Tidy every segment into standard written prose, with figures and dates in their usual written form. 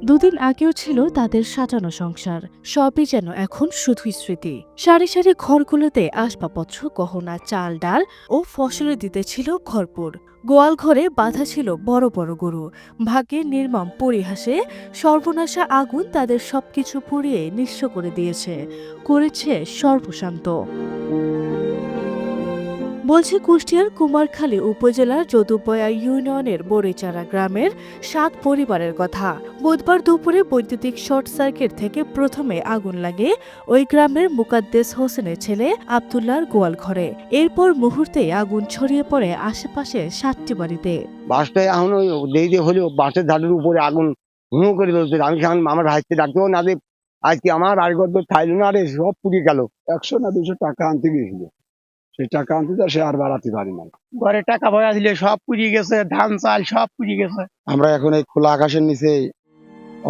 দুদিন আগেও ছিল তাদের সাজানো সংসার, সবই যেন এখন শুধুই স্মৃতি। সারি সারি ঘরগুলোতে আসবাবপত্র, গহনা, চাল ডাল ও ফসলে দিতেছিল ভরপুর। গোয়াল ঘরে বাঁধা ছিল বড় বড় গরু। ভাগ্যের নির্মম পরিহাসে সর্বনাশা আগুন তাদের সবকিছু পুড়িয়ে নিঃস্ব করে দিয়েছে, করেছে সর্বশান্ত। বলছে কুষ্টিয়ার কুমারখালী উপজেলার যদুবয়া ইউনিয়নের বড়িচারা গ্রামের ৭ পরিবারের কথা। বুধবার দুপুরে বৈদ্যুতিক শর্ট সার্কিট থেকে প্রথমে আগুন লাগে ওই গ্রামের মুকাদ্দেস হোসেনের ছেলে আব্দুল্লাহর গোয়াল ঘরে। এরপর মুহূর্তেই আগুন ছড়িয়ে পড়ে আশেপাশে ৭টি বাড়িতে। বাসটা এখন ওই দেরি হলেও বাসের ধারের উপরে আগুন হুঁ করে ধরছে। আমি সেখানে আমার ভাইকে ডাকতেও না, আজকে আমার বাড়িঘর তো খাইলো না রে, সব পুড়ে গেল। 100 না 200 টাকা আনতে গিয়েছিল, সেই টাকা আনতে তো সে আর বাড়াতে পারি না। ঘরে টাকা পয়সা দিলে সব পুড়িয়ে গেছে, ধান চাল সব পুড়িয়ে গেছে। আমরা এখন এই খোলা আকাশের নিচে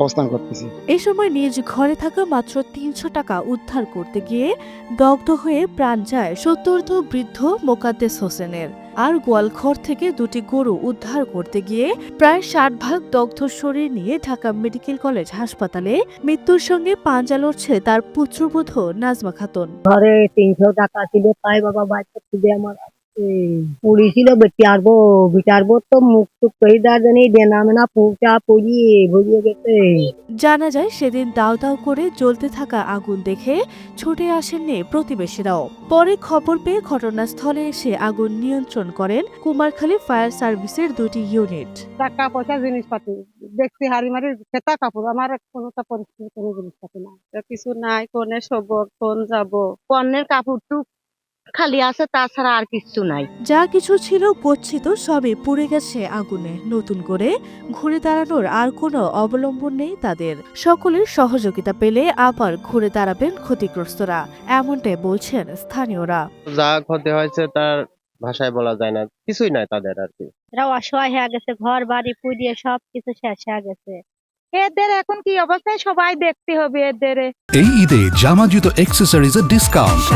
অবস্থান করতেছি। এই সময় নিজ ঘরে থাকা মাত্র ৩০০ টাকা উদ্ধার করতে গিয়ে দগ্ধ হয়ে প্রাণ যায় ৭০ বৃদ্ধ মোকাদ্দেস হোসেনের। আর গোয়ালঘর থেকে 2টি গরু উদ্ধার করতে গিয়ে প্রায় ৬০ ভাগ দগ্ধ শরীর নিয়ে ঢাকা মেডিকেল কলেজ হাসপাতালে মৃত্যুর সঙ্গে পাঞ্জা লড়ছে তার পুত্রবধূ নাজমা খাতুন। ঘরে ৩০০ টাকা ছিল, তাই বাবা বাচ্চা খুঁজে আমার পড়েছিল বিচারবো তো মুখ টুক করে জানি দেনা মেনা পৌঁছা পড়িয়ে ভরিয়ে গেছে। জানা যায় সেদিন দাও দাও করে জ্বলতে থাকা আগুন দেখে ছুটে আসেননি প্রতিবেশীরাও। পরে খবর পেয়ে ঘটনাস্থলে এসে আগুন নিয়ন্ত্রণ করেন কুমারখালী ফায়ার সার্ভিসের 2টি ইউনিট। টাকা পয়সা জিনিসপাতি দেখছি হাড়ি মারি খেতা কাপড়, আমার কোনোটা পরিস্থিতি কোনো জিনিসপাতি নাই, কিছু নাই। কোনে শোবো, কোন যাবো, পণ্যের কাপড় টুক খালি আছে, তাছাড়া আর কিছু নাই। যা কিছু ছিল গচ্ছিত সবই পুড়ে গেছে আগুনে। নতুন করে ঘুরে দাঁড়ানোর আর কোনো অবলম্বন নেই তাদের। সকলের সহযোগিতা পেলে আবার ঘুরে দাঁড়াবেন ক্ষতিগ্রস্তরা, এমনটাই বলছেন স্থানীয়রা। যা ক্ষতি হয়েছে তার ভাষায় বলা যায় না, কিছুই নাই তাদের আর কি। এরা অসহায় হয়ে গেছে, ঘর বাড়ি পুড়িয়ে সবকিছু শেষ হয়ে গেছে। এদের এখন কি অবস্থায় সবাই দেখতে হবে এদের। এই ঈদে জামা জুতো অ্যাক্সেসরিজের ডিসকাউন্ট।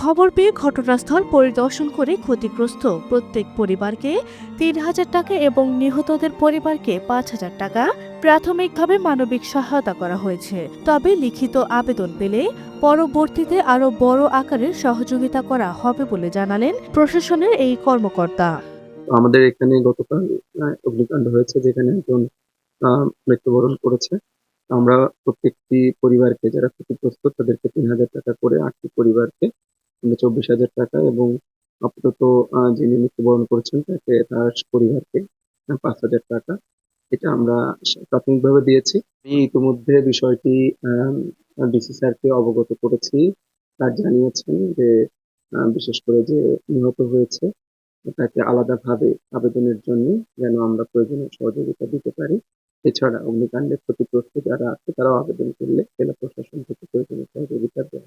খবর পেয়ে ঘটনাস্থল পরিদর্শন করে ক্ষতিগ্রস্ত প্রত্যেক পরিবারকে ৩,০০০ টাকা এবং নিহতদের পরিবারকে ৫,০০০ টাকা প্রাথমিকভাবে মানবিক সহায়তা করা হয়েছে। তবে লিখিত আবেদন পেলে পরবর্তীতে আরো বড় আকারের সহযোগিতা করা হবে বলে জানালেন প্রশাসনের এই কর্মকর্তা। আমাদের এখানে গতকাল অগ্নিকাণ্ড হয়েছে, যেখানে একজন মৃত্যুবরণ করেছে। আমরা প্রত্যেকটি পরিবারকে, যারা ক্ষতিগ্রস্ত, তাদেরকে ৩,০০০ টাকা করে, 8টি পরিবারকে 24,০০০ টাকা এবং আপাতত যিনি মৃত্যুবরণ করেছেন তার পরিবারকে 5,০০০ টাকা, এটা আমরা প্রাথমিকভাবে দিয়েছি। আমি ইতিমধ্যে বিষয়টি ডিসি স্যারকে অবগত করেছি। স্যার জানিয়েছেন যে বিশেষ করে যে নিহত হয়েছে তাকে আলাদাভাবে আবেদনের জন্য যেন আমরা প্রয়োজনীয় সহযোগিতা দিতে পারি। এছাড়া অগ্নিকাণ্ডে ক্ষতিগ্রস্ত যারা আছে তারাও আবেদন করলে জেলা প্রশাসন থেকে প্রয়োজনীয় সহযোগিতা দেয়।